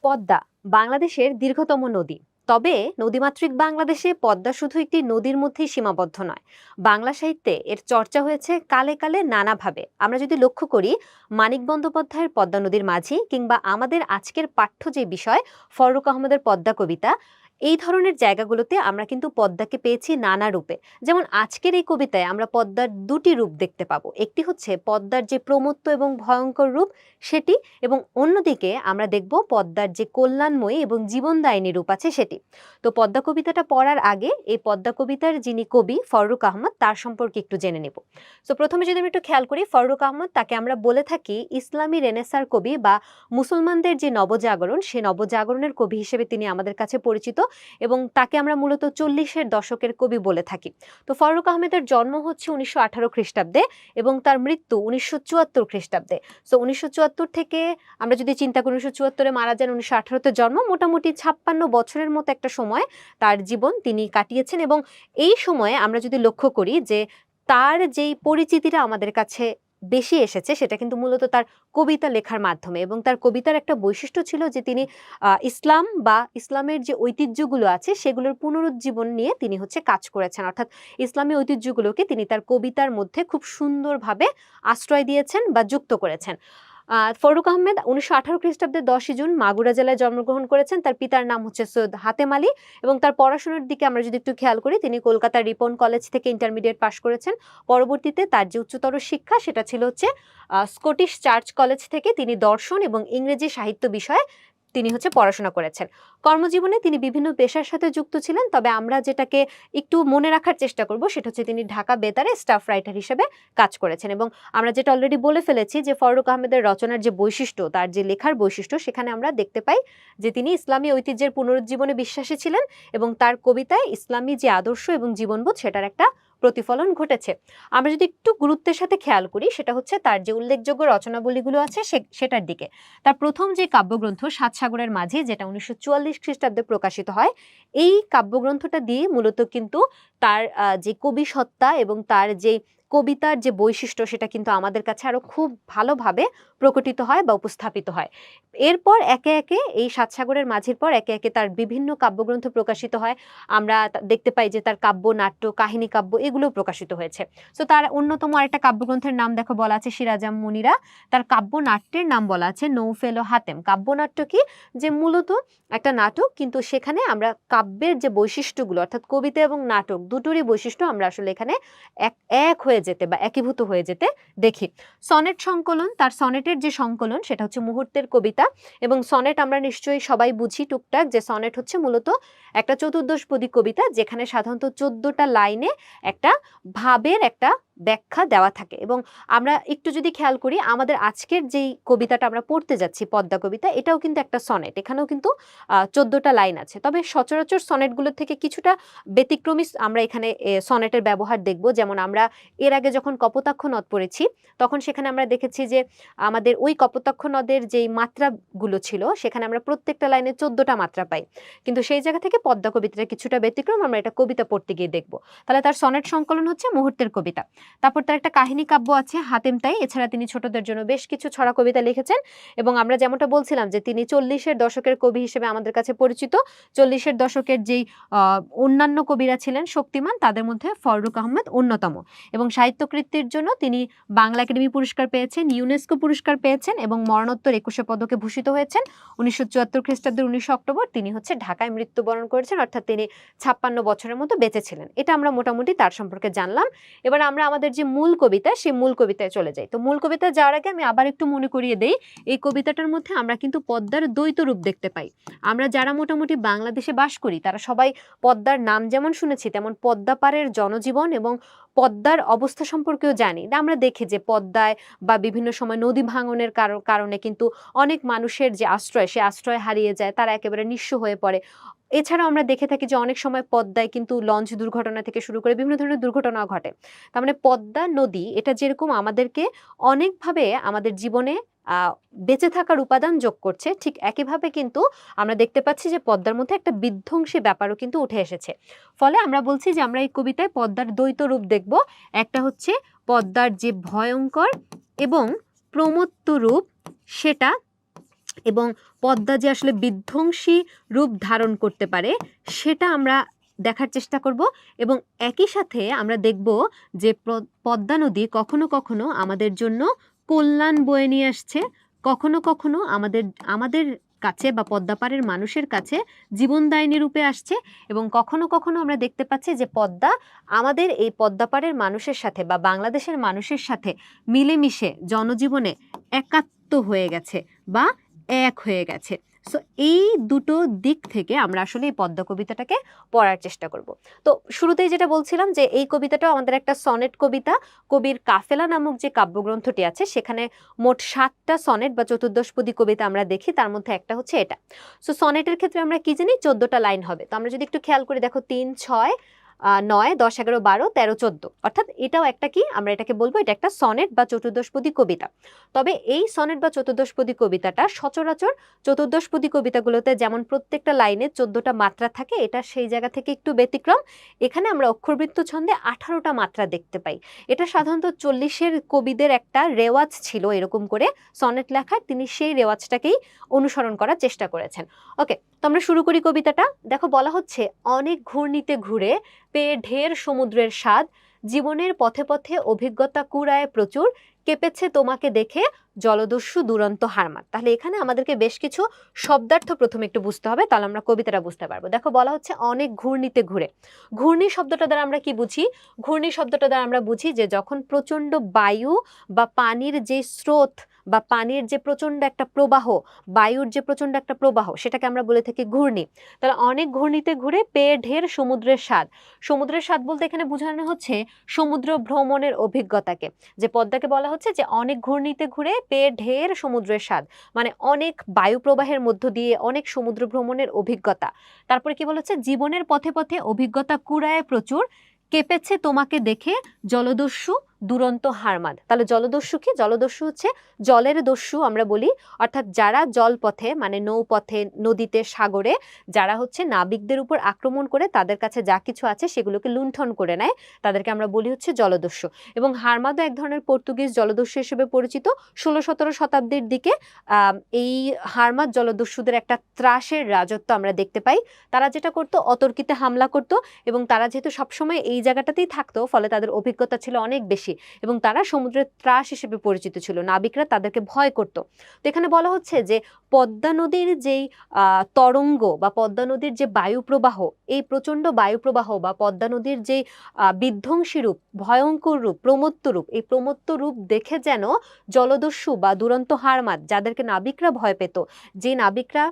পদ্মা বাংলাদেশের দীর্ঘতম নদী। তবে নদীমাতৃক বাংলাদেশে পদ্মা শুধু একটি নদীর মধ্যেই সীমাবদ্ধ নয়। বাংলা সাহিত্যে এর চর্চা হয়েছে কালে কালে নানাভাবে। আমরা যদি লক্ষ্য করি, মানিক বন্দ্যোপাধ্যায়ের পদ্মা নদীর মাঝি কিংবা আমাদের আজকের পাঠ্য যে বিষয় ফররুখ আহমেদের পদ্মা কবিতা, এই ধরনের জায়গাগুলোতে আমরা কিন্তু পদ্মাকে পেয়েছি নানা রূপে। যেমন আজকের এই কবিতায় আমরা পদ্মার দুটি রূপ দেখতে পাবো। একটি হচ্ছে পদ্মার যে প্রমত্ত এবং ভয়ঙ্কর রূপ সেটি, এবং অন্যদিকে আমরা দেখব পদ্মার যে কল্যাণময়ী এবং জীবনদায়িনী রূপ আছে সেটি। তো পদ্মা কবিতাটা পড়ার আগে এই পদ্মা কবিতার যিনি কবি ফররুখ আহমদ, তার সম্পর্কে একটু জেনে নেব। তো প্রথমে যদি আমি একটু খেয়াল করি, ফররুখ আহমদ, তাকে আমরা বলে থাকি ইসলামী রেনেসার কবি বা মুসলমানদের যে নবজাগরণ, সে নবজাগরণের কবি হিসেবে তিনি আমাদের কাছে পরিচিত, এবং তাকে আমরা মূলত 40-এর দশকের কবি বলে থাকি। তো ফররুখ আহমেদের জন্ম হচ্ছে 1918 খ্রিস্টাব্দে এবং তার মৃত্যু 1974 খ্রিস্টাব্দে। সো 1974 থেকে আমরা যদি চিন্তা করি, 1974-এ মারা যান, 1918-তে জন্ম, মোটামুটি 56 বছরের মতো একটা সময় তার জীবন তিনি কাটিয়েছেন। এবং এই সময়ে আমরা যদি লক্ষ্য করি যে তার যেই পরিচিতিটা আমাদের কাছে বেশি এসেছে, সেটা কিন্তু মূলত তার কবিতা লেখার মাধ্যমে। এবং তার কবিতার একটা বৈশিষ্ট্য ছিল যে তিনি ইসলাম বা ইসলামের যে ঐতিহ্যগুলো আছে সেগুলোর পুনরুজ্জীবন নিয়ে তিনি কাজ করেছেন। অর্থাৎ ইসলামী ঐতিহ্যগুলোকে তিনি তার কবিতার মধ্যে খুব সুন্দরভাবে আশ্রয় দিয়েছেন বা যুক্ত করেছেন। ফররুখ আহমেদ 1918 খ্রিস্টাব্দে 10ই জুন মাগুরা জেলায় জন্মগ্রহণ করেছেন। তার পিতার নাম হচ্ছে সৈয়দ হাতেম আলী, এবং তার পড়াশোনার দিকে আমরা যদি একটু খেয়াল করি, তিনি কলকাতার রিপন কলেজ থেকে ইন্টারমিডিয়েট পাশ করেছেন। পরবর্তীতে তার যে উচ্চতর শিক্ষা সেটা ছিল স্কটিশ চার্চ কলেজ থেকে। তিনি দর্শন এবং ইংরেজি সাহিত্য বিষয়ে তিনি পড়াশোনা করেছেন। কর্মজীবনে তিনি বিভিন্ন পেশার সাথে যুক্ত ছিলেন, তবে আমরা যেটাকে একটু মনে রাখার চেষ্টা করব সেটা হচ্ছে তিনি ঢাকা বেতারে স্টাফ রাইটার হিসেবে কাজ করেছেন। এবং আমরা যেটা অলরেডি বলে ফেলেছি যে ফররুখ আহমেদের রচনার যে বৈশিষ্ট্য, তার যে লেখার বৈশিষ্ট্য, সেখানে আমরা দেখতে পাই যে তিনি ইসলামী ঐতিহ্যের পুনরুজ্জীবনে বিশ্বাসী ছিলেন, এবং তার কবিতায় ইসলামী যে আদর্শ এবং জীবনবোধ সেটার একটা প্রতিফলন ঘটেছে। আমরা যদি একটু গুরুত্বের সাথে খেয়াল করি, সেটা হচ্ছে তার যে উল্লেখযোগ্য রচনাবলীগুলো আছে সেটার দিকে। তার প্রথম যে কাব্যগ্রন্থ সাত সাগরের মাঝি, যেটা 1944 খ্রিস্টাব্দে প্রকাশিত হয়, এই কাব্যগ্রন্থটা দিয়ে মূলত কিন্তু তার যে কবি সত্তা এবং তার যে কবিতার যে বৈশিষ্ট্য সেটা কিন্তু আমাদের কাছে আরো খুব ভালোভাবে প্রকটিত হয় বা উপস্থাপিত হয়। এরপর একে একে এই সাত সাগরের মাঝির পর একে একে তার বিভিন্ন কাব্যগ্রন্থ প্রকাশিত হয়। আমরা দেখতে পাই যে তার কাব্য, নাট্য, কাহিনী কাব্য এগুলো প্রকাশিত হয়েছে। তো তার অন্যতম আরেকটা কাব্যগ্রন্থের নাম দেখো বলা আছে সিরাজাম মুনিরা। তার কাব্য নাট্যের নাম বলা আছে নৌফেল ও হাতেম। কাব্যনাট্য কি, যে মূলত একটা নাটক, কিন্তু সেখানে আমরা কাব্যের যে বৈশিষ্ট্যগুলো, অর্থাৎ কবিতা এবং নাটক দুটোরই বৈশিষ্ট্য আমরা আসলে এখানে এক হয়ে যেতে বা একীভূত হয়ে যেতে দেখি। সনেট সংকলন, তার সনেটের যে সংকলন সেটা হচ্ছে মুহূর্তের কবিতা। এবং সনেট আমরা নিশ্চয়ই সবাই বুঝি টুকটাক, যে সনেট হচ্ছে মূলত একটা চতুর্দশপদী কবিতা, যেখানে সাধারণত 14টা লাইনে একটা ভাবের একটা ব্যাখ্যা দেওয়া থাকে। এবং আমরা একটু যদি খেয়াল করি, আমাদের আজকের যেই কবিতাটা আমরা পড়তে যাচ্ছি পদ্মা কবিতা, এটাও কিন্তু একটা সনেট, এখানেও কিন্তু 14টা লাইন আছে। তবে সচরাচর সনেটগুলোর থেকে কিছুটা ব্যতিক্রমী আমরা এখানে সনেটের ব্যবহার দেখব। যেমন আমরা এর আগে যখন কপোতাক্ষ নদ পড়েছি, তখন সেখানে আমরা দেখেছি যে আমাদের ওই কপোতাক্ষ নদের যেই মাত্রাগুলো ছিল, সেখানে আমরা প্রত্যেকটা লাইনে 14টা মাত্রা পাই। কিন্তু সেই জায়গা থেকে পদ্মা কবিতাটা কিছুটা ব্যতিক্রম, আমরা এটা কবিতা পড়তে গিয়ে দেখব। তাহলে তার সনেট সংকলন হচ্ছে মুহূর্তের কবিতা। তারপর তার একটা কাহিনী কাব্য আছে হাতেম তাই। এছাড়া তিনি ছোটদের জন্য বেশ কিছু ছড়া কবিতা লিখেছেন। এবং আমরা যেমনটা বলছিলাম যে তিনি 40-এর দশকের কবি হিসেবে আমাদের কাছে পরিচিত। 40-এর দশকের যেই অন্যান্য কবিরা ছিলেন শক্তিমান, তাদের মধ্যে ফররুখ আহমেদ অন্যতম। এবং সাহিত্যকৃতির জন্য তিনি বাংলা একাডেমি পুরস্কার পেয়েছেন, ইউনেস্কো পুরস্কার পেয়েছেন, এবং মরণোত্তর 21শে পদকে ভূষিত হয়েছেন। 1974 খ্রিস্টাব্দের 19 অক্টোবর তিনি ঢাকায় মৃত্যুবরণ করেছেন, অর্থাৎ তিনি 56 বছরের মতো বেঁচে ছিলেন। এটা আমরা মোটামুটি তার সম্পর্কে জানলাম। এবার আমরা আমাদের যে মূল কবিতা, সেই মূল কবিতায় চলে যাই। তো মূল কবিতায় যাওয়ার আগে আমি আবার একটু মনে করিয়ে দেই, এই কবিতাটার মধ্যে আমরা কিন্তু পদ্মার দ্বৈত রূপ দেখতে পাই। আমরা যারা মোটামুটি বাংলাদেশে বাস করি, তারা সবাই পদ্মার নাম যেমন শুনেছি, তেমন পদ্মা পাড়ের জনজীবন এবং পদ্মার অবস্থা সম্পর্কেও জানি। আমরা দেখি যে পদ্মায় বা বিভিন্ন সময় নদী ভাঙনের কারণে কিন্তু অনেক মানুষের যে আশ্রয়, সে আশ্রয় হারিয়ে যায়, তারা একেবারে নিঃস্ব হয়ে পড়ে। এছাড়াও আমরা দেখে থাকি যে অনেক সময় পদ্মায় কিন্তু লঞ্চ দুর্ঘটনা থেকে শুরু করে বিভিন্ন ধরনের দুর্ঘটনাও ঘটে। তার মানে পদ্মা নদী এটা যেরকম আমাদেরকে অনেকভাবে আমাদের জীবনে বেঁচে থাকার উপাদান যোগ করছে, ঠিক একইভাবে কিন্তু আমরা দেখতে পাচ্ছি যে পদ্মার মধ্যে একটা বিধ্বংসী ব্যাপারও কিন্তু উঠে এসেছে। ফলে আমরা বলছি যে আমরা এই কবিতায় পদ্মার দ্বৈত রূপ দেখব। একটা হচ্ছে পদ্মার যে ভয়ঙ্কর এবং প্রমত্ত রূপ, সেটা এবং পদ্মা যে আসলে বিধ্বংসী রূপ ধারণ করতে পারে সেটা আমরা দেখার চেষ্টা করব। এবং একই সাথে আমরা দেখব যে পদ্মা নদী কখনো কখনো আমাদের জন্য কল্যাণ বয়ে নিয়ে আসছে, কখনো কখনো আমাদের আমাদের কাছে বা পদ্মাপাড়ের মানুষের কাছে জীবনদায়িনী রূপে আসছে, এবং কখনো কখনো আমরা দেখতে পাচ্ছি যে পদ্মা আমাদের এই পদ্মাপাড়ের মানুষের সাথে বা বাংলাদেশের মানুষের সাথে মিলেমিশে জনজীবনে একাত্ম হয়ে গেছে বা এক হয়ে গেছে। সো এই দুটো দিক থেকে আমরা আসলে এই পদ্মা কবিতাটাকে পড়ার চেষ্টা করব। তো শুরুতেই যেটা বলছিলাম যে এই কবিতাটাও আমাদের একটা সনেট কবিতা। কবির কাফেলা নামক যে কাব্যগ্রন্থটি আছে সেখানে মোট 7টা সনেট বা চতুর্দশপদী কবিতা আমরা দেখি, তার মধ্যে একটা হচ্ছে এটা। সো সনেটের ক্ষেত্রে আমরা কি জানি 14টা লাইন হবে। তো আমরা যদি একটু খেয়াল করে দেখো 3, 6, 9, 10, 11, 12, 13, 14, অর্থাৎ এটাও একটা কি, আমরা এটাকে বলবো এটা একটা সনেট বা চতুর্দশপদী কবিতা। তবে এই সনেট বা চতুর্দশপদী কবিতাটা সচরাচর চতুর্দশপদী কবিতাগুলোতে যেমন প্রত্যেকটা লাইনে 14টা মাত্রা থাকে, এটা সেই জায়গা থেকে একটু ব্যতিক্রম। এখানে আমরা অক্ষরবৃত্ত ছন্দে 18টা মাত্রা দেখতে পাই। এটা সাধারণত 40-এর কবিদের একটা রেওয়াজ ছিল এরকম করে সনেট লেখার, তিনি সেই রেওয়াজটাকেই অনুসরণ করার চেষ্টা করেছেন। ওকে, তো আমরা শুরু করি কবিতাটা। দেখো বলা হচ্ছে, অনেক ঘূর্ণিতে ঘুরে পেয়ে ঢের সমুদ্রের স্বাদ, জীবনের পথে পথে অভিজ্ঞতা কুড়ায় প্রচুর, কেঁপেছে তোমাকে দেখে জলদস্যু দুরন্ত হারমাত। তাহলে এখানে আমাদেরকে বেশ কিছু শব্দার্থ প্রথমে একটু বুঝতে হবে, তাহলে আমরা কবিতাটা বুঝতে পারবো। দেখো বলা হচ্ছে অনেক ঘূর্ণিতে ঘুরে। ঘূর্ণি শব্দটা দ্বারা আমরা কি বুঝি? ঘূর্ণি শব্দটা দ্বারা আমরা বুঝি যে যখন প্রচন্ড বায়ু বা পানির যে স্রোত বা পানির যে প্রচন্ড একটা প্রবাহ, বায়ুর যে প্রচন্ড একটা প্রবাহ, সেটাকে আমরা বলে থাকি ঘূর্ণি। তাহলে অনেক ঘূর্ণিতে ঘুরে পেয়ে ঢের সমুদ্রের স্বাদ। সমুদ্রের স্বাদ বলতে এখানে বোঝানো হচ্ছে সমুদ্র ভ্রমণের অভিজ্ঞতাকে। যে পদ্মাকে বলা হচ্ছে যে অনেক ঘূর্ণিতে ঘুরে পেয়ে ঢের সমুদ্রের স্বাদ, মানে অনেক বায়ু প্রবাহের মধ্য দিয়ে অনেক সমুদ্র ভ্রমণের অভিজ্ঞতা। তারপরে কি বলা হচ্ছে, জীবনের পথে পথে অভিজ্ঞতা কুড়ায় প্রচুর, কেঁপেছে তোমাকে দেখে জলদস্যু দুরন্ত হারমাদ। তাহলে জলদস্যু কি? জলদস্যু হচ্ছে জলের দস্যু আমরা বলি, অর্থাৎ যারা জলপথে মানে নৌপথে, নদীতে, সাগরে যারা হচ্ছে নাবিকদের উপর আক্রমণ করে তাদের কাছে যা কিছু আছে সেগুলোকে লুণ্ঠন করে নেয়, তাদেরকে আমরা বলি হচ্ছে জলদস্যু। এবং হারমাদও এক ধরনের পর্তুগিজ জলদস্যু হিসেবে পরিচিত। 16-17 শতাব্দীর দিকে এই হারমাদ জলদস্যুদের একটা ত্রাসের রাজত্ব আমরা দেখতে পাই। তারা যেটা করতো, অতর্কিতে হামলা করত, এবং তারা যেহেতু সবসময় এই জায়গাটাতেই থাকতো, ফলে তাদের অভিজ্ঞতা ছিল অনেক বেশি, এবং তারা সমুদ্রের ত্রাস হিসেবে পরিচিত ছিল। নাবিকরা তাদেরকে ভয় করত। তো এখানে বলা হচ্ছে যে পদ্মা নদীর যেই তরঙ্গ বা পদ্মা নদীর যে বায়ু প্রবাহ, এই প্রচন্ড বায়ু প্রবাহ বা পদ্মা নদীর যে বিধ্বংসী রূপ, ভয়ঙ্কর রূপ, প্রমত্ত রূপ, এই প্রমত্ত রূপ দেখে যেন জলদস্যু বা দুরন্ত হারমাদ, যাদেরকে নাবিকরা ভয় পেত, যে নাবিকরা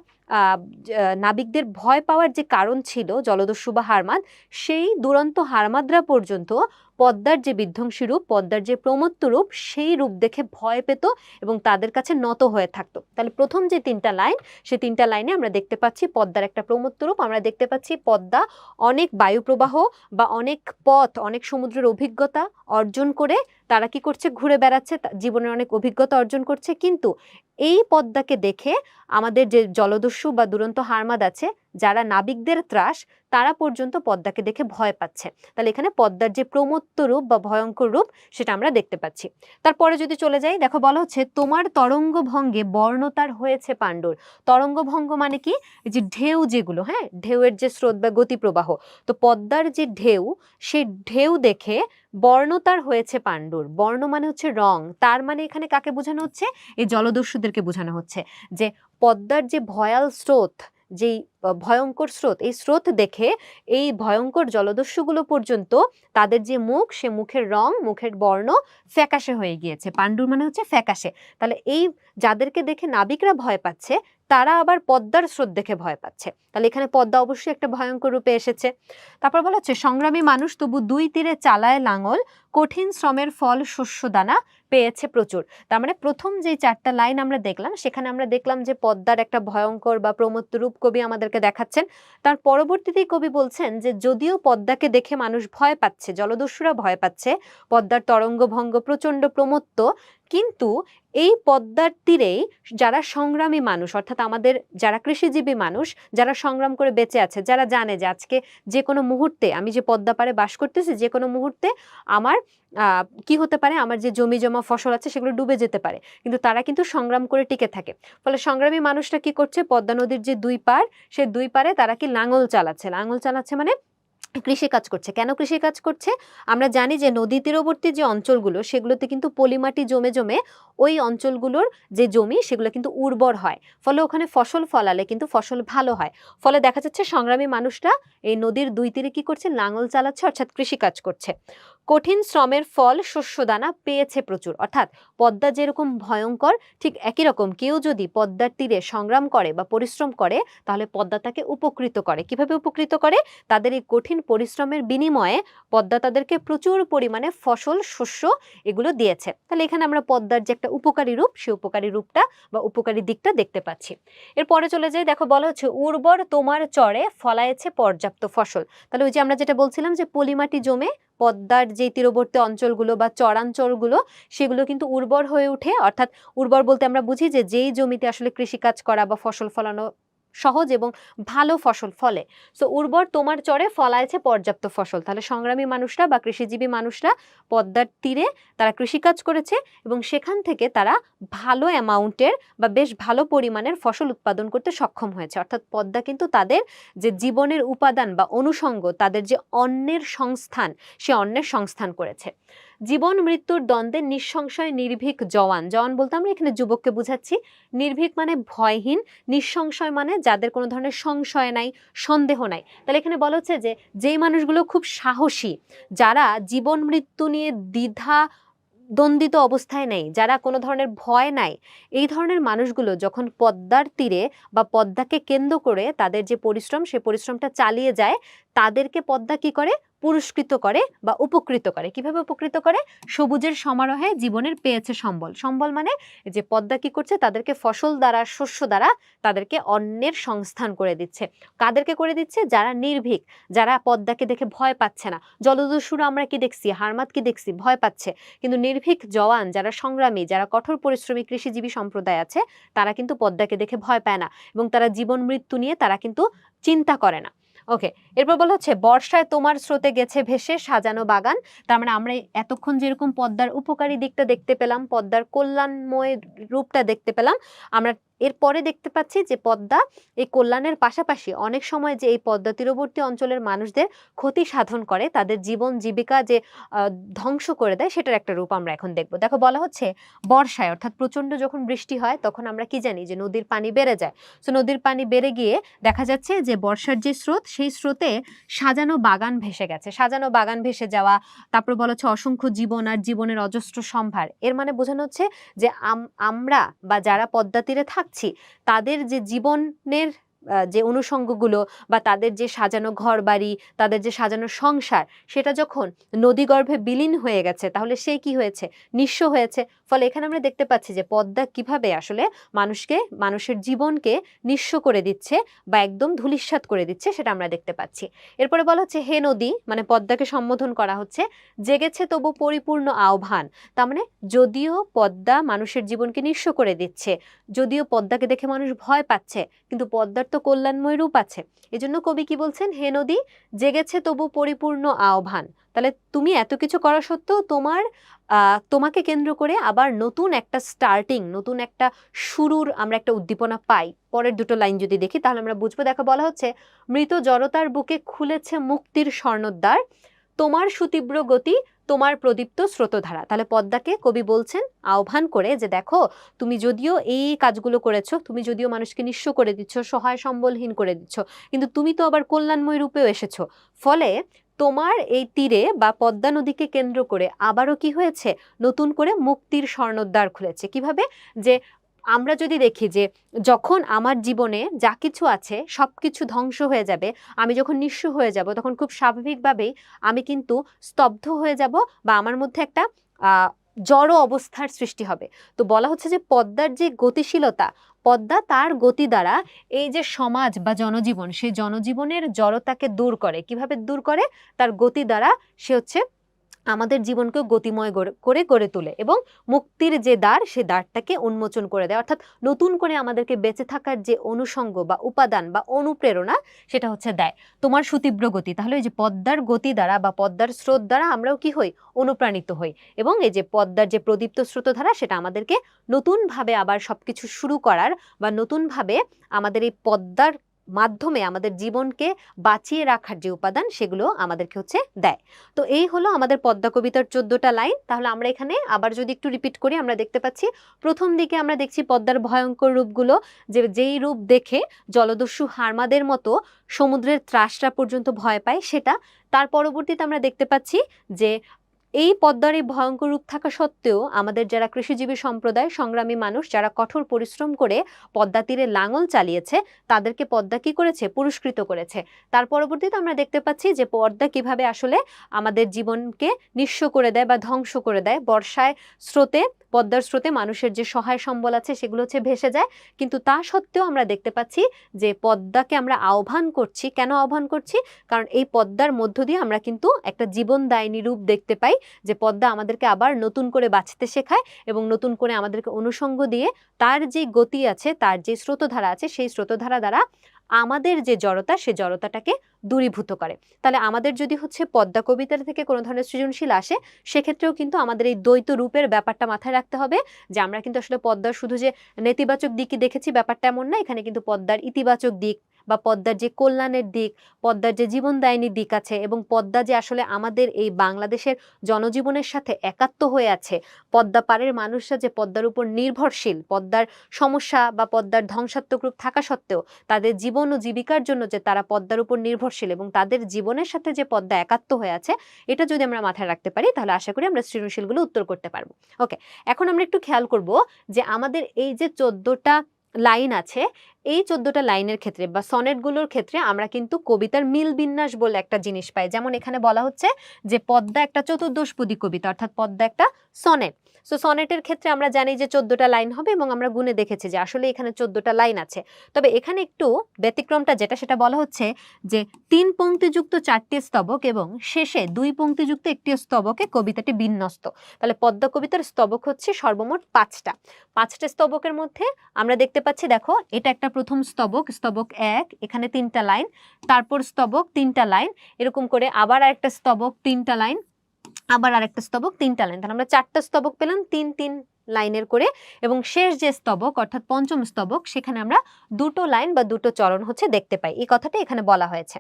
নাবিকদের ভয় পাওয়ার যে কারণ ছিল জলদস্যু বা হারমাদ, সেই দুরন্ত হারমাদরা পর্যন্ত পদ্মার যে বিধ্বংসী রূপ, পদ্মার যে প্রমত্ত রূপ, সেই রূপ দেখে ভয় পেত এবং তাদের কাছে নত হয়ে থাকতো। তাহলে প্রথম যে 3টা লাইন, সেই 3টা লাইনে আমরা দেখতে পাচ্ছি পদ্মার একটা প্রমত্ত রূপ, আমরা দেখতে পাচ্ছি পদ্মা অনেক বায়ু প্রবাহ বা অনেক পথ, অনেক সমুদ্রের অভিজ্ঞতা অর্জন করে তারা কি করছে, ঘুরে বেড়াচ্ছে, জীবনের অনেক অভিজ্ঞতা অর্জন করছে। কিন্তু এই পদ্মাকে দেখে আমাদের যে জলদস্যু বা দুরন্ত হারমাদ আছে, যারা নাবিকদের ত্রাস, তারা পর্যন্ত পদ্মাকে দেখে ভয় পাচ্ছে। তাহলে এখানে পদ্মার যে প্রমত্ত রূপ বা ভয়ঙ্কর রূপ, সেটা আমরা দেখতে পাচ্ছি। তারপরে যদি চলে যাই, দেখো বলা হচ্ছে তোমার তরঙ্গ ভঙ্গে বর্ণতার হয়েছে পাণ্ডুর। তরঙ্গ ভঙ্গ মানে কি? যে ঢেউ যেগুলো, হ্যাঁ, ঢেউয়ের যে স্রোত বা গতি প্রবাহ, তো পদ্মার যে ঢেউ, সেই ঢেউ দেখে বর্ণতার হয়েছে পাণ্ডুর। বর্ণ মানে হচ্ছে রং, তার মানে এখানে কাকে বোঝানো হচ্ছে? এই জলদস্যুদেরকে বোঝানো হচ্ছে যে পদ্মার যে ভয়াল স্রোত, যেই ভয়ঙ্কর স্রোত, এই স্রোত দেখে এই ভয়ঙ্কর জলদস্যুগুলো পর্যন্ত তাদের যে মুখ, সে মুখের রং, মুখের বর্ণ ফ্যাকাশে হয়ে গিয়েছে। পাণ্ডুর মানে হচ্ছে ফ্যাকাশে। তাহলে এই যাদেরকে দেখে নাবিকরা ভয় পাচ্ছে, তারা আবার পদ্মার স্রোত দেখে ভয় পাচ্ছে। তাহলে এখানে পদ্মা অবশ্যই একটা ভয়ঙ্কর রূপে এসেছে। তারপর বলা হচ্ছে সংগ্রামী মানুষ তবু 2 তীরে চালায় লাঙল, কঠিন শ্রমের ফল শস্য দানা পেয়েছে প্রচুর। তার মানে প্রথম যে 4টা লাইন আমরা দেখলাম, সেখানে আমরা দেখলাম যে পদ্মার একটা ভয়ঙ্কর বা প্রমত্ত রূপ কবি আমাদেরকে দেখাচ্ছেন। তার পরবর্তীতেই কবি বলছেন যে যদিও পদ্মাকে দেখে মানুষ ভয় পাচ্ছে, জলদস্যুরা ভয় পাচ্ছে, পদ্মার তরঙ্গভঙ্গ প্রচন্ড প্রমত্ত, কিন্তু এই পদ্মার তীরেই যারা সংগ্রামী মানুষ, অর্থাৎ আমাদের যারা কৃষিজীবী মানুষ, যারা সংগ্রাম করে বেঁচে আছে, যারা জানে যে আজকে যে কোনো মুহূর্তে আমি যে পদ্মা পাড়ে বাস করতেছি, যে কোনো মুহূর্তে আমার কি হতে পারে, আমার যে জমি জমা ফসল আছে সেগুলো ডুবে যেতে পারে, কিন্তু তারা কিন্তু সংগ্রাম করে টিকে থাকে। ফলে সংগ্রামী মানুষরা কি করছে, পদ্মা নদীর যে দুই পাড়, সে দুই পাড়ে তারা কি লাঙল চালাচ্ছে। লাঙল চালাচ্ছে মানে কৃষি কাজ করছে। কেন কৃষি কাজ করছে? আমরা জানি যে নদী তীরবর্তী যে অঞ্চলগুলো সেগুলোতে কিন্তু পলিমাটি জমে জমে ওই অঞ্চলগুলোর যে জমি সেগুলো কিন্তু উর্বর হয়, ফলে ওখানে ফসল ফলালে কিন্তু ফসল ভালো হয়। ফলে দেখা যাচ্ছে সংগ্রামী মানুষরা এই নদীর দুই তীরে কি করছে, লাঙল চালাচ্ছে, অর্থাৎ কৃষি কাজ করছে। কঠিন শ্রমের ফল শস্যদানা পেয়েছে প্রচুর। অর্থাৎ পদ্মা যেরকম ভয়ঙ্কর, ঠিক একই রকম কেউ যদি পদ্মার তীরে সংগ্রাম করে বা পরিশ্রম করে তাহলে পদ্মা তাকে উপকৃত করে। কিভাবে উপকৃত করে? তাদের এই কঠিন পরিশ্রমের বিনিময়ে পদ্মা তাদেরকে প্রচুর পরিমাণে ফসল শস্য এগুলো দিয়েছে। তাহলে এখানে আমরা পদ্মার যে একটা উপকারী রূপ, সেই উপকারী রূপটা বা উপকারী দিকটা দেখতে পাচ্ছি। এরপরে চলে যাই, দেখো বলা হচ্ছে উর্বর তোমার চরে ফলায়েছে পর্যাপ্ত ফসল। তাহলে ওই যে আমরা যেটা বলছিলাম যে পলিমাটি জমে পদ্মার যে তীরবর্তী অঞ্চলগুলো বা চরাঞ্চলগুলো সেগুলো কিন্তু উর্বর হয়ে ওঠে। অর্থাৎ উর্বর বলতে আমরা বুঝি যে যেই জমিতে আসলে কৃষিকাজ করা বা ফসল ফলানো সহজ এবং ভালো ফসল ফলে। সো উর্বর তোমার চরে ফলাইছে পর্যাপ্ত ফসল। তাহলে সংগ্রামী মানুষরা বা কৃষিজীবী মানুষরা পদ্মার তীরে তারা কৃষিকাজ করেছে এবং সেখান থেকে তারা ভালো অ্যামাউন্টের বা বেশ ভালো পরিমাণের ফসল উৎপাদন করতে সক্ষম হয়েছে। অর্থাৎ পদ্মা কিন্তু তাদের যে জীবনের উপাদান বা অনুষঙ্গ, তাদের যে অন্নের সংস্থান, সে অন্নের সংস্থান করেছে। জীবন মৃত্যুর দ্বন্দ্বে নিঃসংশয় নির্ভীক জওয়ান। জওয়ান বলতে আমরা এখানে যুবককে বুঝাচ্ছি। নির্ভীক মানে ভয়হীন, নিঃসংশয় মানে যাদের কোনো ধরনের সংশয় নাই, সন্দেহ নাই। তাহলে এখানে বলা হচ্ছে যে যেই মানুষগুলো খুব সাহসী, যারা জীবন মৃত্যু নিয়ে দ্বিধা দ্বন্দ্বিত অবস্থায় নেই, যারা কোনো ধরনের ভয় নাই, এই ধরনের মানুষগুলো যখন পদ্মার তীরে বা পদ্মাকে কেন্দ্র করে তাদের যে পরিশ্রম, সে পরিশ্রমটা চালিয়ে যায়, তাদেরকে পদ্মা কি করে, পুরস্কৃত করে বা উপকৃত করে। কিভাবে উপকৃত করে? সবুজের সমারোহে জীবনের পেয়েছে সম্বল। সম্বল মানে যে পদ্মা কি করছে, তাদেরকে ফসল দ্বারা, শস্য দ্বারা তাদেরকে অন্নের সংস্থান করে দিচ্ছে। কাদেরকে করে দিচ্ছে? যারা নির্ভীক, যারা পদ্মাকে দেখে ভয় পাচ্ছে না। জলদস্যুরা আমরা কি দেখছি, হারমাত কি দেখছি, ভয় পাচ্ছে। কিন্তু নির্ভীক জওয়ান, যারা সংগ্রামী, যারা কঠোর পরিশ্রমী কৃষিজীবী সম্প্রদায় আছে, তারা কিন্তু পদ্মাকে দেখে ভয় পায় না এবং তারা জীবন মৃত্যু নিয়ে তারা কিন্তু চিন্তা করে না। ওকে, এরপর বলা হচ্ছে বর্ষায় তোমার স্রোতে গেছে ভেসে সাজানো বাগান। তার মানে আমরা এতক্ষণ যেরকম পদ্মার উপকারী দিকটা দেখতে পেলাম, পদ্মার কল্যাণময় রূপটা দেখতে পেলাম, আমরা এরপরে দেখতে পাচ্ছি যে পদ্মা এই কল্যাণের পাশাপাশি অনেক সময় যে এই পদ্মা তীরবর্তী অঞ্চলের মানুষদের ক্ষতি সাধন করে, তাদের জীবন জীবিকা যে ধ্বংস করে দেয়, সেটার একটা রূপ আমরা এখন দেখব। দেখো বলা হচ্ছে বর্ষায়, অর্থাৎ প্রচন্ড যখন বৃষ্টি হয় তখন আমরা কি জানি যে নদীর পানি বেড়ে যায়। তো নদীর পানি বেড়ে গিয়ে দেখা যাচ্ছে যে বর্ষার যে স্রোত, সেই স্রোতে সাজানো বাগান ভেসে গেছে। সাজানো বাগান ভেসে যাওয়া, তারপর বলা হচ্ছে অসংখ্য জীবন আর জীবনের অজস্র সম্ভার। এর মানে বোঝানো হচ্ছে যে আমরা বা যারা পদ্মা তীরে থাকছি, তাদের যে জীবনের যে অনুষঙ্গগুলো বা তাদের যে সাজানো ঘর বাড়ি, তাদের যে সাজানো সংসার, সেটা যখন নদীগর্ভে বিলীন হয়ে গেছে, তাহলে সে কি হয়েছে, নিঃস্ব হয়েছে। ফলে এখানে আমরা দেখতে পাচ্ছি যে পদ্মা কিভাবে আসলে মানুষের জীবনকে নিঃস্ব করে দিচ্ছে বা একদম ধূলিসাৎ করে দিচ্ছে, সেটা আমরা দেখতে পাচ্ছি। এরপরে বলা হচ্ছে হে নদী, মানে পদ্মাকে সম্বোধন করা হচ্ছে, জেগেছে তবু পরিপূর্ণ আহ্বান। তার মানে যদিও পদ্মা মানুষের জীবনকে নিঃস্ব করে দিচ্ছে, যদিও পদ্মাকে দেখে মানুষ ভয় পাচ্ছে, কিন্তু পদ্মার তো কল্যাণময় রূপ আছে। এজন্য কবি কি বলছেন, হে নদী জেগেছে তবু পরিপূর্ণ আহ্বান। তাহলে তুমি এত কিছু করা সত্ত্বেও তোমাকে কেন্দ্র করে আবার নতুন একটা স্টার্টিং, নতুন একটা শুরুর আমরা একটা উদ্দীপনা পাই। পরের দুটো লাইন যদি দেখি তাহলে আমরা বুঝবো। দেখো বলা হচ্ছে মৃত জড়তার বুকে খুলেছে মুক্তির স্বর্ণদ্বার, তোমার সুতীব্র গতি, তোমার প্রদীপ্ত স্রোতধারা। তাহলে পদ্মাকে কবি বলছেন আহ্বান করে যে দেখো, তুমি যদিও এই কাজগুলো করেছো, তুমি যদিও মানুষকে নিঃস্ব করে দিচ্ছ, সহায় সম্বলহীন করে দিচ্ছ, কিন্তু তুমি তো আবার কল্যাণময় রূপেও এসেছো। ফলে তোমার এই তীরে বা পদ্মা নদীকে কেন্দ্র করে আবারও কি হয়েছে, নতুন করে মুক্তির স্বর্ণদ্বার খুলেছে। কিভাবে? যে আমরা যদি দেখি যে যখন আমার জীবনে যা কিছু আছে সবকিছু ধ্বংস হয়ে যাবে, আমি যখন নিঃস্ব হয়ে যাব, তখন খুব স্বাভাবিকভাবেই আমি কিন্তু স্তব্ধ হয়ে যাব বা আমার মধ্যে একটা জড় অবস্থার সৃষ্টি হবে। তো বলা হচ্ছে যে পদ্মার যে গতিশীলতা, পদ্মা তার গতি দ্বারা এই যে সমাজ বা জনজীবন, সেই জনজীবনের জড়তাকে দূর করে। কিভাবে দূর করে? তার গতি দ্বারা সে হচ্ছে আমাদের জীবনকে গতিময় করে গড়ে তোলে এবং মুক্তির যে দ্বার সে দ্বারটাকে উন্মোচন করে দেয়, অর্থাৎ নতুন করে আমাদেরকে বেঁচে থাকার যে অনুষঙ্গ বা উপাদান বা অনুপ্রেরণা সেটা হচ্ছে দেয়। তোমার সুতীব্র গতি, তাহলে এই যে পদ্মার গতি দ্বারা বা পদ্মার স্রোত দ্বারা আমরাও কি হই, অনুপ্রাণিত হই, এবং এই যে পদ্মার যে প্রদীপ্ত স্রোতধারা সেটা আমাদেরকে নতুনভাবে আবার সবকিছু শুরু করার বা নতুনভাবে আমাদের এই পদ্মার মাধ্যমে আমাদের জীবনকে বাঁচিয়ে রাখার যে উপাদান সেগুলো আমাদেরকে হচ্ছে দেয়। তো এই হলো আমাদের পদ্মা কবিতার 14টা লাইন। তাহলে আমরা এখানে আবার যদি একটু রিপিট করি, আমরা দেখতে পাচ্ছি প্রথম দিকে আমরা দেখছি পদ্মার ভয়ঙ্কর রূপগুলো, যেই রূপ দেখে জলদস্যু হারমাদের মতো সমুদ্রের ত্রাসরা পর্যন্ত ভয় পায় সেটা। তার পরবর্তীতে আমরা দেখতে পাচ্ছি যে এই পদ্মার এই ভয়ঙ্কর রূপ থাকা সত্ত্বেও আমাদের যারা কৃষিজীবী সম্প্রদায়, সংগ্রামী মানুষ যারা কঠোর পরিশ্রম করে পদ্মা তীরে লাঙল চালিয়েছে, তাদেরকে পদ্মা কি করেছে, পুরস্কৃত করেছে। তার পরবর্তীতে আমরা দেখতে পাচ্ছি যে পদ্মা কিভাবে আসলে আমাদের জীবনকে নিঃস্ব করে দেয় বা ধ্বংস করে দেয়। বর্ষায় স্রোতে, পদ্মার স্রোতে মানুষের যে সহায় সম্বল আছে সেগুলো হচ্ছে ভেসে যায়, কিন্তু তা সত্ত্বেও আমরা দেখতে পাচ্ছি যে পদ্মাকে আমরা আহ্বান করছি। কেন আহ্বান করছি? কারণ এই পদ্মার মধ্য দিয়ে আমরা কিন্তু একটা জীবনদায়িনী রূপ দেখতে পাই, যে পদ্মা আমাদেরকে আবার নতুন করে বাঁচতে শেখায় এবং নতুন করে আমাদেরকে অনুষঙ্গ দিয়ে তার যে গতি আছে, তার যে স্রোতধারা আছে, সেই স্রোতধারা দ্বারা আমাদের যে জড়তা, সে জড়তাটাকে দূরীভূত করে। তাহলে আমাদের যদি হচ্ছে পদ্মা কবিতা থেকে কোনো ধরনের সৃজনশীল আসে, সেক্ষেত্রেও কিন্তু আমাদের এই দ্বৈত রূপের ব্যাপারটা মাথায় রাখতে হবে, যে আমরা কিন্তু আসলে পদ্মার শুধু যে নেতিবাচক দিকই দেখেছি ব্যাপারটা এমন না, এখানে কিন্তু পদ্মার ইতিবাচক দিক বা পদ্মার যে কল্যাণের দিক, পদ্মার যে জীবনদায়িনী দিক আছে, এবং পদ্মা যে আসলে আমাদের এই বাংলাদেশের জনজীবনের সাথে একাত্ম হয়ে আছে, পদ্মা পাড়ের মানুষরা যে পদ্মার উপর নির্ভরশীল, পদ্মার সমস্যা বা পদ্মার ধ্বংসাত্মক রূপ থাকা সত্ত্বেও তাদের জীবন ও জীবিকার জন্য যে তারা পদ্মার উপর নির্ভরশীল এবং তাদের জীবনের সাথে যে পদ্মা একাত্ম হয়ে আছে, এটা যদি আমরা মাথায় রাখতে পারি তাহলে আশা করি আমরা সৃজনশীলগুলো উত্তর করতে পারবো। ওকে, এখন আমরা একটু খেয়াল করব যে আমাদের এই যে 14টা লাইন আছে, এই 14টা লাইনের ক্ষেত্রে বা সনেটগুলোর ক্ষেত্রে আমরা কিন্তু কবিতার মিল বিন্যাস বলে একটা জিনিস পাই। যেমন এখানে বলা হচ্ছে যে পদ্মা একটা চতুর্দশপদী কবিতা, অর্থাৎ পদ্মা একটা সনেট। সো সনেটের ক্ষেত্রে আমরা জানি যে 14টা লাইন হবে এবং আমরা গুনে দেখেছি যে আসলে এখানে 14টা লাইন আছে। তবে এখানে একটু ব্যতিক্রমটা যেটা, সেটা বলা হচ্ছে যে 3 পংক্তিযুক্ত 4টি স্তবক এবং শেষে 2 পংক্তিযুক্ত একটি স্তবকে কবিতাটি বিন্যস্ত। তাহলে পদ্মা কবিতার স্তবক হচ্ছে সর্বমোট 5টা। 5টা স্তবকের মধ্যে আমরা দেখতে পাচ্ছি, দেখো এটা একটা প্রথম স্তবক, স্তবক 1, এখানে 3টা লাইন, তারপর স্তবক 3টা লাইন, এরকম করে আবার আরেকটা স্তবক 3টা লাইন, আবার আরেকটা স্তবক 3টা লাইন। তাহলে আমরা 4টা স্তবক পেলাম 3 লাইনের করে, এবং শেষ যে স্তবক অর্থাৎ পঞ্চম স্তবক, সেখানে আমরা 2টো লাইন বা 2টো চরণ হচ্ছে দেখতে পাই। এই কথাটা এখানে বলা হয়েছে।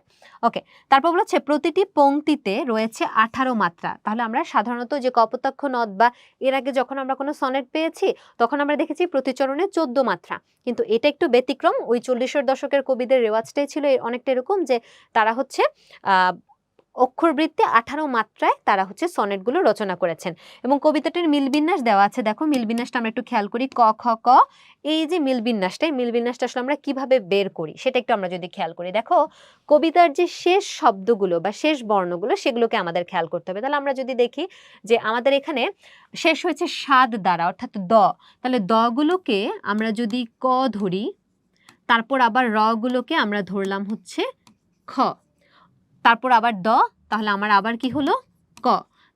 ওকে, তারপর বলছে প্রতিটি পংক্তিতে রয়েছে 18 মাত্রা। তাহলে আমরা সাধারণত যে কপোতাক্ষ নদ বা এর আগে যখন আমরা কোনো সনেট পেয়েছি তখন আমরা দেখেছি প্রতি চরণে 14 মাত্রা, কিন্তু এটা একটু ব্যতিক্রম। ওই 40-এর দশকের কবিদের রেওয়াজটাই ছিল অনেকটা এরকম, যে তারা হচ্ছে অক্ষরবৃত্তে 18 মাত্রায় তারা হচ্ছে সনেটগুলো রচনা করেছেন। এবং কবিতাটির মিলবিন্যাস দেওয়া আছে, দেখো মিলবিন্যাসটা আমরা একটু খেয়াল করি। ক খ ক, এই যে মিলবিন্যাসটা, এই মিলবিন্যাসটা আসলে আমরা কিভাবে বের করি সেটা একটু আমরা যদি খেয়াল করি। দেখো কবিতার যে শেষ শব্দগুলো বা শেষ বর্ণগুলো সেগুলোকে আমাদের খেয়াল করতে হবে। তাহলে আমরা যদি দেখি যে আমাদের এখানে শেষ হয়েছে সাদ দ্বারা অর্থাৎ দ, তাহলে দ গুলোকে আমরা যদি ক ধরি, তারপর আবার র গুলোকে আমরা ধরলাম হচ্ছে খ, তারপর আবার দ, তাহলে আমার আবার কি হলো ক।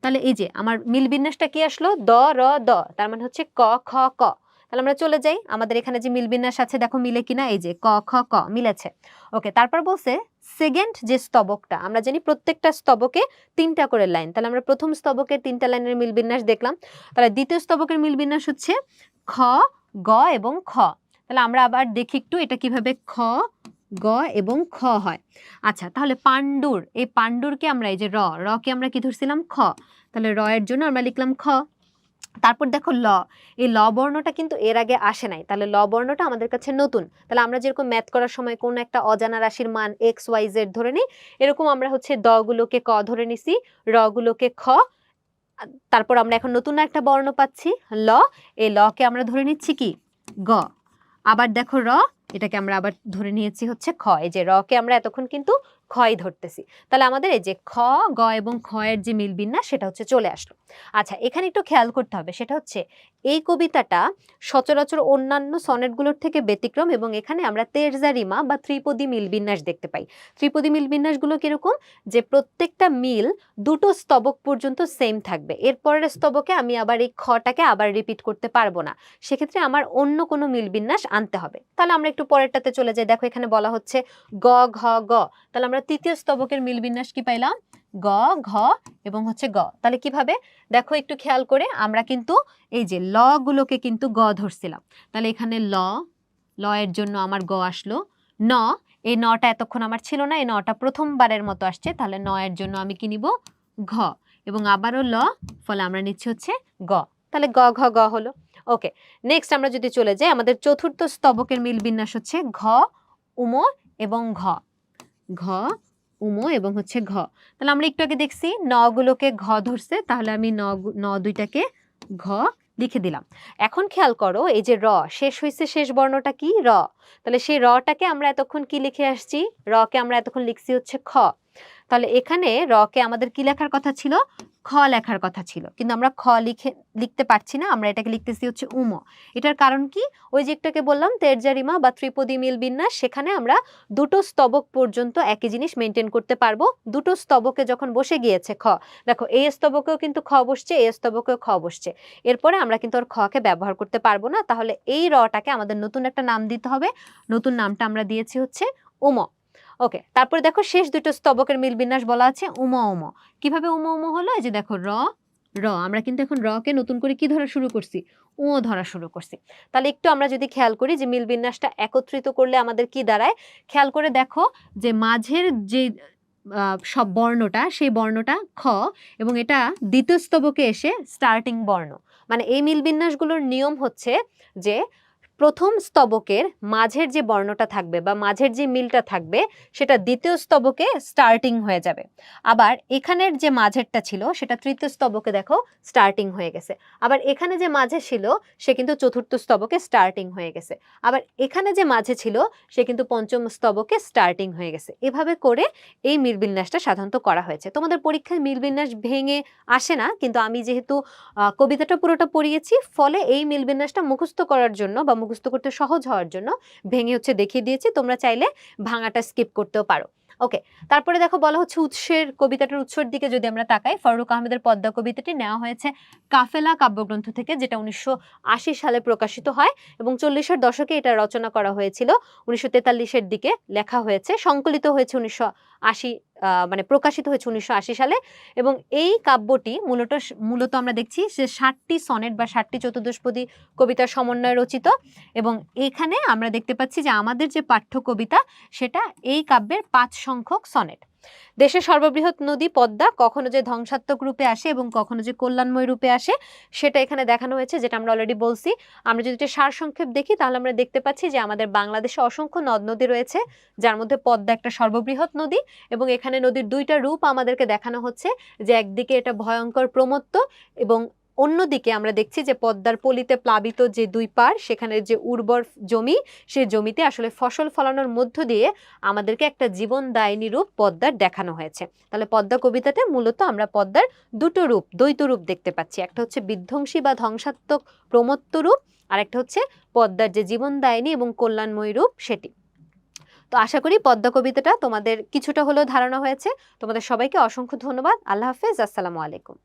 তাহলে এই যে আমার মিল বিন্যাসটা কি আসলো, দ র দ, তার মানে হচ্ছে ক খ ক। তাহলে আমরা চলে যাই, আমাদের এখানে যে মিল বিন্যাস আছে দেখো মিলে কিনা, এই যে ক খ ক মিলেছে। ওকে, তারপর বলছে সেকেন্ড যে স্তবকটা, আমরা জানি প্রত্যেকটা স্তবকে 3টা করে লাইন, তাহলে আমরা প্রথম স্তবকের 3টা লাইনের মিল বিন্যাস দেখলাম। তাহলে দ্বিতীয় স্তবকের মিল বিন্যাস হচ্ছে খ, গ এবং খ। তাহলে আমরা আবার দেখি একটু এটা কিভাবে খ, গ এবং খ হয়। আচ্ছা, তাহলে পাণ্ডুর, এই পাণ্ডুরকে আমরা এই যে র কে আমরা কি ধরছিলাম খ, তাহলে র এর জন্য আমরা লিখলাম খ। তারপর দেখো ল, এই ল বর্ণটা কিন্তু এর আগে আসে নাই, তাহলে ল বর্ণটা আমাদের কাছে নতুন। তাহলে আমরা যেরকম ম্যাথ করার সময় কোনো একটা অজানা রাশির মান এক্স ওয়াই জেড ধরে নিই, এরকম আমরা হচ্ছে দ গুলোকে ক ধরে নিছি, র গুলোকে খ, তারপর আমরা এখন নতুন একটা বর্ণ পাচ্ছি ল, এই ল কে আমরা ধরে নিচ্ছি কি গ। আবার দেখো র, এটাকে আমরা আবার ধরে নিয়েছি হচ্ছে খ, এই যে র কে আমরা এতক্ষণ কিন্তু খই ধরতেছি। তাহলে আমাদের এই যে খ, গ এবং খ এর যে মিল বিন্যাস সেটা হচ্ছে চলে আসলো। আচ্ছা, এখানে একটু খেয়াল করতে হবে, সেটা হচ্ছে এই কবিতাটা সচরাচর অন্যান্য সনেটগুলোর থেকে ব্যতিক্রম এবং এখানে আমরা তেরজা রিমা বা ত্রিপদী মিল বিন্যাস দেখতে পাই। ত্রিপদী মিল বিন্যাসগুলো কিরকম, যে প্রত্যেকটা মিল দুটো স্তবক পর্যন্ত সেম থাকবে, এরপরের স্তবকে আমি আবার এই খটাকে আবার রিপিট করতে পারবো না, সেক্ষেত্রে আমার অন্য কোনো মিল বিন্যাস আনতে হবে। তাহলে আমরা একটু পরেরটাতে চলে যাই। দেখো এখানে বলা হচ্ছে গ ঘ গ, তাহলে আমরা তৃতীয় স্তবকের মিল বিন্যাস কি পাইলাম, গ ঘ এবং হচ্ছে গ। তাহলে কিভাবে, দেখো একটু খেয়াল করে, আমরা কিন্তু এই যে ল গুলোকে কিন্তু গ ধরছিলাম, তাহলে এখানে ল, ল এর জন্য আমার গ আসলো। ন, এই নটা এতক্ষণ আমার ছিল না, এই নটা প্রথমবারের মতো আসছে, তাহলে ন এর জন্য আমি কি নিব, ঘ, এবং আবারও ল, ফলে আমরা নিচ্ছি হচ্ছে গ, তাহলে গ ঘ গ হলো। ওকে, নেক্সট আমরা যদি চলে যাই, আমাদের চতুর্থ স্তবকের মিল বিন্যাস হচ্ছে ঘ উম এবং ঘ, ঘ উম এবং হচ্ছে ঘ। তাহলে আমরা একটু আগে দেখছি ন গুলোকে ঘ ধরছে, তাহলে আমি ন দুইটাকে ঘ লিখে দিলাম। এখন খেয়াল করো, এই যে র শেষ হয়েছে, শেষ বর্ণটা কি, র, তাহলে সেই রটাকে আমরা এতক্ষণ কি লিখে আসছি, র কে আমরা এতক্ষণ লিখছি হচ্ছে খ, তাহলে এখানে র কে আমাদের কি লেখার কথা ছিল, খ লেখার কথা ছিল, কিন্তু আমরা খ লিখতে পারছি না, আমরা এটাকে লিখতেছি হচ্ছে উম। এটার কারণ কি, ওই যে একটাকে বললাম তেরজা রিমা বা ত্রিপদী মিল বিন্যাস, সেখানে আমরা দুটো স্তবক পর্যন্ত একই জিনিস মেনটেন করতে পারবো। দুটো স্তবকে যখন বসে গিয়েছে খ, দেখো এই স্তবকেও কিন্তু খ বসছে, এই স্তবকেও খ বসছে, এরপরে আমরা কিন্তু আর খ কে ব্যবহার করতে পারবো না, তাহলে এই রটাকে আমাদের নতুন একটা নাম দিতে হবে। নতুন নামটা আমরা দিয়েছি হচ্ছে উম। ওকে, তারপরে দেখো শেষ দুটো স্তবকের মিল বিন্যাস বলা আছে উম উম। কিভাবে উম উম হলো, এই যে দেখো র, র, আমরা কিন্তু এখন র কে নতুন করে কি ধরা শুরু করছি, ও ধরা শুরু করছি। তাহলে একটু আমরা যদি খেয়াল করি যে মিল বিন্যাসটা একত্রিত করলে আমাদের কি দাঁড়ায়, খেয়াল করে দেখো যে মাঝের যে সব বর্ণটা, সেই বর্ণটা খ, এবং এটা দ্বিতীয় স্তবকে এসে স্টার্টিং বর্ণ, মানে এই মিল বিন্যাসগুলোর নিয়ম হচ্ছে যে প্রথম স্তবকের মাঝের যে বর্ণটা থাকবে বা মাঝের যে মিলটা থাকবে সেটা দ্বিতীয় স্তবকে স্টার্টিং হয়ে যাবে, আবার এখানের যে মাঝেরটা ছিল সেটা তৃতীয় স্তবকে দেখো স্টার্টিং হয়ে গেছে, আবার এখানে যে মাঝে ছিল সে কিন্তু চতুর্থ স্তবকে স্টার্টিং হয়ে গেছে, আবার এখানে যে মাঝে ছিল সে কিন্তু পঞ্চম স্তবকে স্টার্টিং হয়ে গেছে। এভাবে করে এই মিল বিন্যাসটা সাধারণত করা হয়েছে। তোমাদের পরীক্ষায় মিল বিন্যাস ভেঙে আসে না, কিন্তু আমি যেহেতু কবিতাটা পুরোটা পড়িয়েছি, ফলে এই মিল বিন্যাসটা মুখস্থ করার জন্য বা মুখস্থ করতে সহজ হওয়ার জন্য ভেঙে হচ্ছে দেখিয়ে দিয়েছি, তোমরা চাইলে ভাঙাটা স্কিপ করতেও পারো। ওকে, তারপরে দেখো বলা হচ্ছে উৎসের, কবিতাটার উৎসের দিকে যদি আমরা তাকাই, ফারুক আহমেদের পদ্মা কবিতাটি নেওয়া হয়েছে কাফেলা কাব্যগ্রন্থ থেকে, যেটা 1980 সালে প্রকাশিত হয় এবং 40-এর দশকে এটা রচনা করা হয়েছিল, 1943-এর দিকে লেখা হয়েছে, সংকলিত হয়েছে 1980, মানে প্রকাশিত হয়েছে 1980 সালে। এবং এই কাব্যটি মূলত আমরা দেখছি যে 60টি সনেট বা 60টি চতুর্দশপদী কবিতার সমন্বয়ে রচিত, এবং এখানে আমরা দেখতে পাচ্ছি যে আমাদের যে পাঠ্য কবিতা সেটা এই কাব্যের 5 সংখ্যক সনেট। দেশের সর্ববৃহৎ নদী পদ্মা কখনো যে ধ্বংসাত্মক রূপে আসে এবং কখনো যে কল্যাণময় রূপে আসে সেটা এখানে দেখানো হয়েছে, যেটা আমরা অলরেডি বলছি। আমরা যদি এটা সারসংক্ষেপ দেখি তাহলে আমরা দেখতে পাচ্ছি যে আমাদের বাংলাদেশে অসংখ্য নদ নদী রয়েছে, যার মধ্যে পদ্মা একটা সর্ববৃহৎ নদী, এবং এখানে নদীর দুইটা রূপ আমাদেরকে দেখানো হচ্ছে, যে একদিকে এটা ভয়ঙ্কর প্রমত্ত এবং অন্যদিকে আমরা দেখছি যে পদ্মার পলিতে প্লাবিত যে দুই পার, সেখানে যে উর্বর জমি, সেই জমিতে আসলে ফসল ফলানোর মধ্য দিয়ে আমাদেরকে একটা জীবনদায়িনী রূপ পদ্মার দেখানো হয়েছে। তাহলে পদ্মা কবিতাতে মূলত আমরা পদ্মার দুটো রূপ, দ্বৈত রূপ দেখতে পাচ্ছি, একটা হচ্ছে বিধ্বংসী বা ধ্বংসাত্মক প্রমত্ত রূপ, আর একটা হচ্ছে পদ্মার যে জীবনদায়িনী এবং কল্যাণময়ী রূপ সেটি। তো আশা করি পদ্মা কবিতাটা তোমাদের কিছুটা হলেও ধারণা হয়েছে। তোমাদের সবাইকে অসংখ্য ধন্যবাদ। আল্লাহ হাফেজ, আসসালামু আলাইকুম।